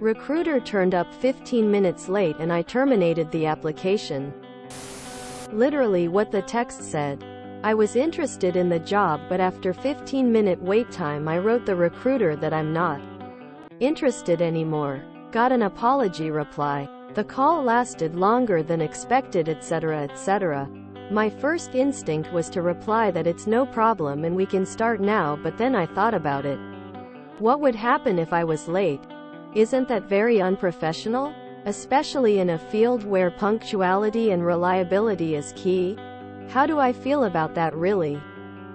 Recruiter turned up 15 minutes late and I terminated the application. Literally what the text said. I was interested in the job, but after 15-minute wait time I wrote the recruiter that I'm not interested anymore. Got an apology reply. The call lasted longer than expected, etc., etc. My first instinct was to reply that it's no problem and we can start now, but then I thought about it. What would happen if I was late? Isn't that very unprofessional? Especially in a field where punctuality and reliability is key? How do I feel about that really?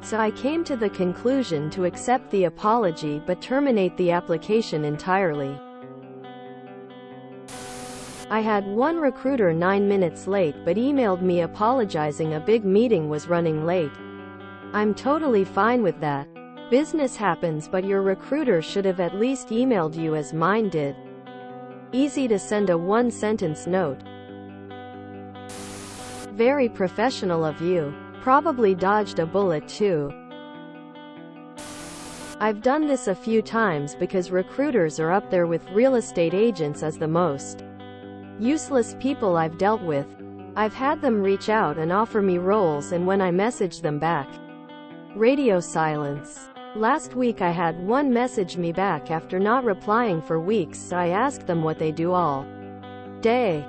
So I came to the conclusion to accept the apology but terminate the application entirely. I had one recruiter 9 minutes late but emailed me apologizing a big meeting was running late. I'm totally fine with that. Business happens, but your recruiter should have at least emailed you as mine did. Easy to send a one-sentence note. Very professional of you. Probably dodged a bullet too. I've done this a few times because recruiters are up there with real estate agents as the most useless people I've dealt with. I've had them reach out and offer me roles, and when I message them back, radio silence. Last week I had one message me back after not replying for weeks, so I asked them what they do all day.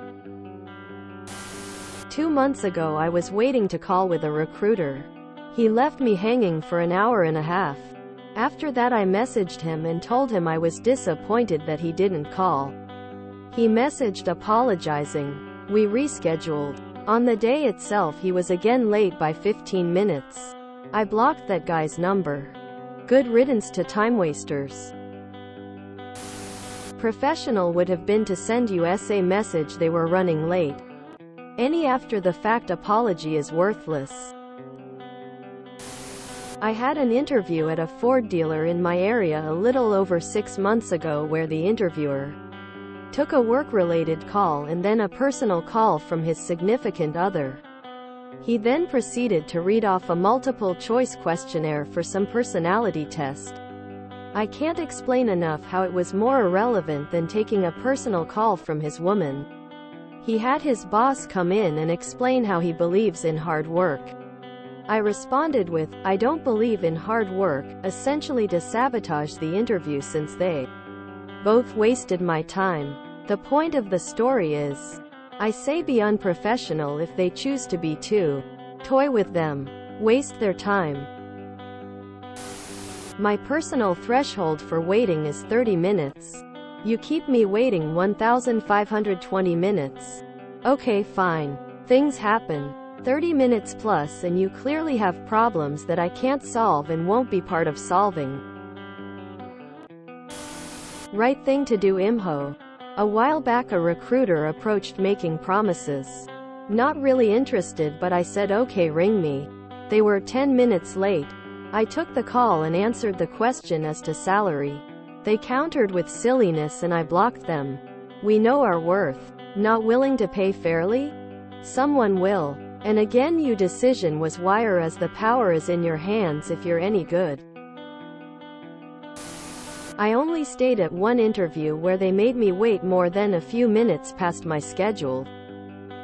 2 months ago I was waiting to call with a recruiter. He left me hanging for an hour and a half. After that I messaged him and told him I was disappointed that he didn't call. He messaged apologizing. We rescheduled. On the day itself he was again late by 15 minutes. I blocked that guy's number. Good riddance to time wasters. Professional would have been to send you a message they were running late. Any after-the-fact apology is worthless. I had an interview at a Ford dealer in my area a little over 6 months ago where the interviewer took a work-related call and then a personal call from his significant other. He then proceeded to read off a multiple-choice questionnaire for some personality test. I can't explain enough how it was more irrelevant than taking a personal call from his woman. He had his boss come in and explain how he believes in hard work. I responded with, "I don't believe in hard work," essentially to sabotage the interview since they both wasted my time. The point of the story is, I say be unprofessional if they choose to be too. Toy with them. Waste their time. My personal threshold for waiting is 30 minutes. You keep me waiting 1,520 minutes. Okay, fine. Things happen. 30 minutes plus and you clearly have problems that I can't solve and won't be part of solving. Right thing to do, imho. A while back a recruiter approached making promises. Not really interested, but I said okay, ring me. They were 10 minutes late. I took the call and answered the question as to salary. They countered with silliness and I blocked them. We know our worth. Not willing to pay fairly? Someone will. And again, your decision was wire as the power is in your hands if you're any good. I only stayed at one interview where they made me wait more than a few minutes past my scheduled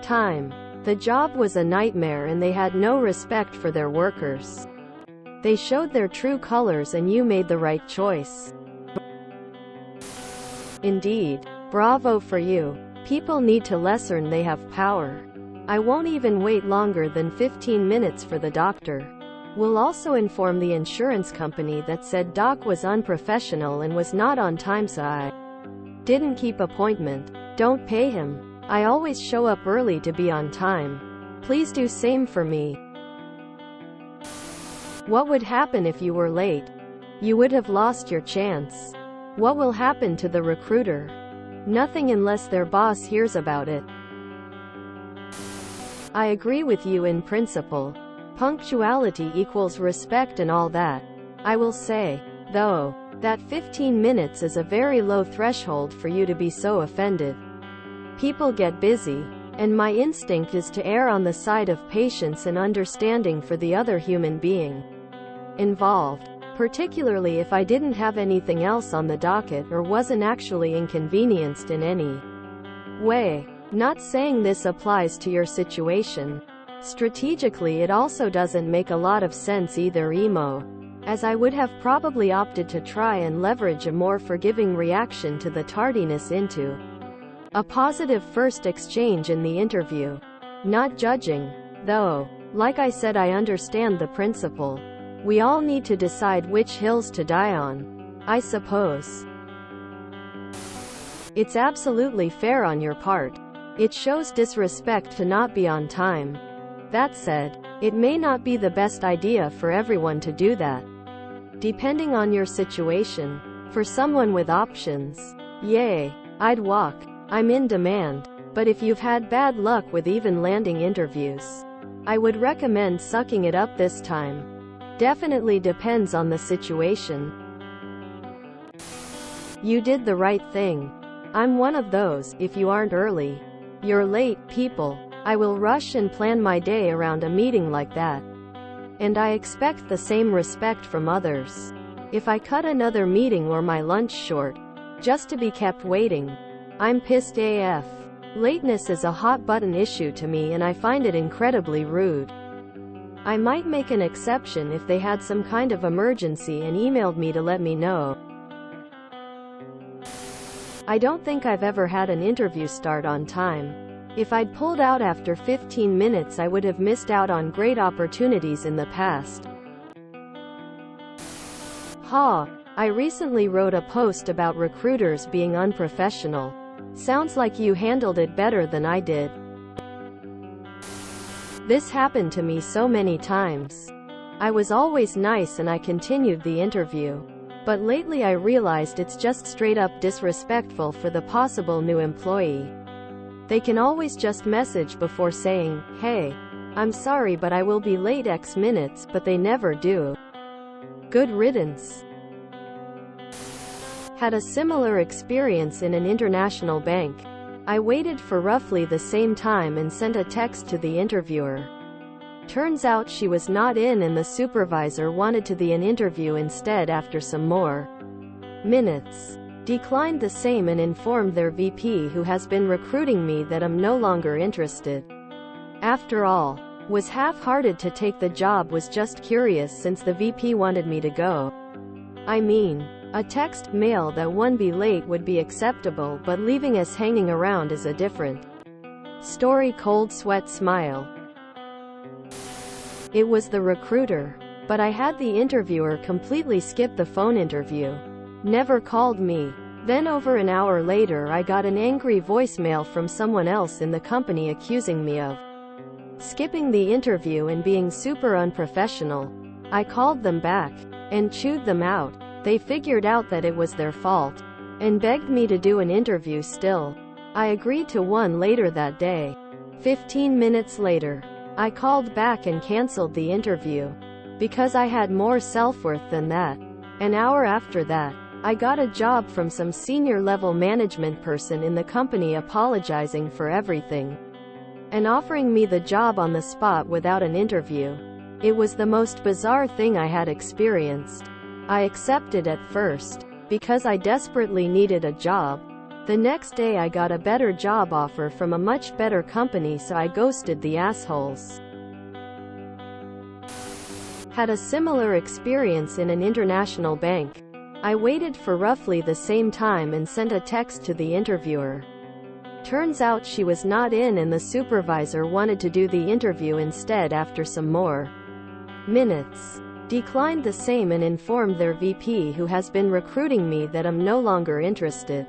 time. The job was a nightmare and they had no respect for their workers. They showed their true colors and you made the right choice. Indeed. Bravo for you. People need to learn they have power. I won't even wait longer than 15 minutes for the doctor. We'll also inform the insurance company that said doc was unprofessional and was not on time, so I didn't keep appointment. Don't pay him. I always show up early to be on time. Please do same for me. What would happen if you were late? You would have lost your chance. What will happen to the recruiter? Nothing unless their boss hears about it. I agree with you in principle. Punctuality equals respect and all that. I will say, though, that 15 minutes is a very low threshold for you to be so offended. People get busy, and my instinct is to err on the side of patience and understanding for the other human being involved. particularly if I didn't have anything else on the docket or wasn't actually inconvenienced in any way. Not saying this applies to your situation. Strategically, it also doesn't make a lot of sense either, as I would have probably opted to try and leverage a more forgiving reaction to the tardiness into a positive first exchange in the interview. Not judging, though. Like I said, I understand the principle. We all need to decide which hills to die on, I suppose. It's absolutely fair on your part. It shows disrespect to not be on time. That said, it may not be the best idea for everyone to do that. Depending on your situation. For someone with options, yay, I'd walk. I'm in demand. But if you've had bad luck with even landing interviews, I would recommend sucking it up this time. Definitely depends on the situation. You did the right thing. I'm one of those, if you aren't early, you're late, people. I will rush and plan my day around a meeting like that. And I expect the same respect from others. If I cut another meeting or my lunch short, just to be kept waiting, I'm pissed AF. Lateness is a hot button issue to me and I find it incredibly rude. I might make an exception if they had some kind of emergency and emailed me to let me know. I don't think I've ever had an interview start on time. If I'd pulled out after 15 minutes, I would have missed out on great opportunities in the past. I recently wrote a post about recruiters being unprofessional. Sounds like you handled it better than I did. This happened to me so many times. I was always nice and I continued the interview. But lately I realized it's just straight up disrespectful for the possible new employee. They can always just message before saying, "Hey, I'm sorry but I will be late X minutes," but they never do. Good riddance. Had a similar experience in an international bank. I waited for roughly the same time and sent a text to the interviewer. Turns out she was not in and the supervisor wanted to the interview instead after some more minutes. Declined the same and informed their VP, who has been recruiting me, that I'm no longer interested. After all, was half-hearted to take the job, was just curious since the VP wanted me to go. I mean, a text mail that one be late would be acceptable, but leaving us hanging around is a different story. Cold sweat smile. It was the recruiter. But I had the interviewer completely skip the phone interview. Never called me. Then over an hour later I got an angry voicemail from someone else in the company accusing me of skipping the interview and being super unprofessional. I called them back and chewed them out. They figured out that it was their fault and begged me to do an interview still. I agreed to one later that day. 15 minutes later, I called back and canceled the interview because I had more self-worth than that. An hour after that, I got a job from some senior-level management person in the company apologizing for everything and offering me the job on the spot without an interview. It was the most bizarre thing I had experienced. I accepted at first because I desperately needed a job. The next day I got a better job offer from a much better company, so I ghosted the assholes. Had a similar experience in an international bank. I waited for roughly the same time and sent a text to the interviewer. Turns out she was not in and the supervisor wanted to do the interview instead after some more minutes. Declined the same and informed their VP, who has been recruiting me, that I'm no longer interested.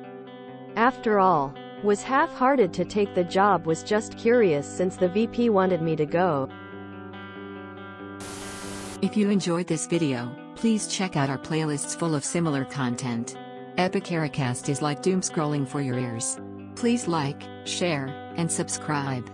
After all, was half-hearted to take the job, was just curious since the VP wanted me to go. If you enjoyed this video, please check out our playlists full of similar content. Epic Ericast is like doom scrolling for your ears. Please like, share, and subscribe.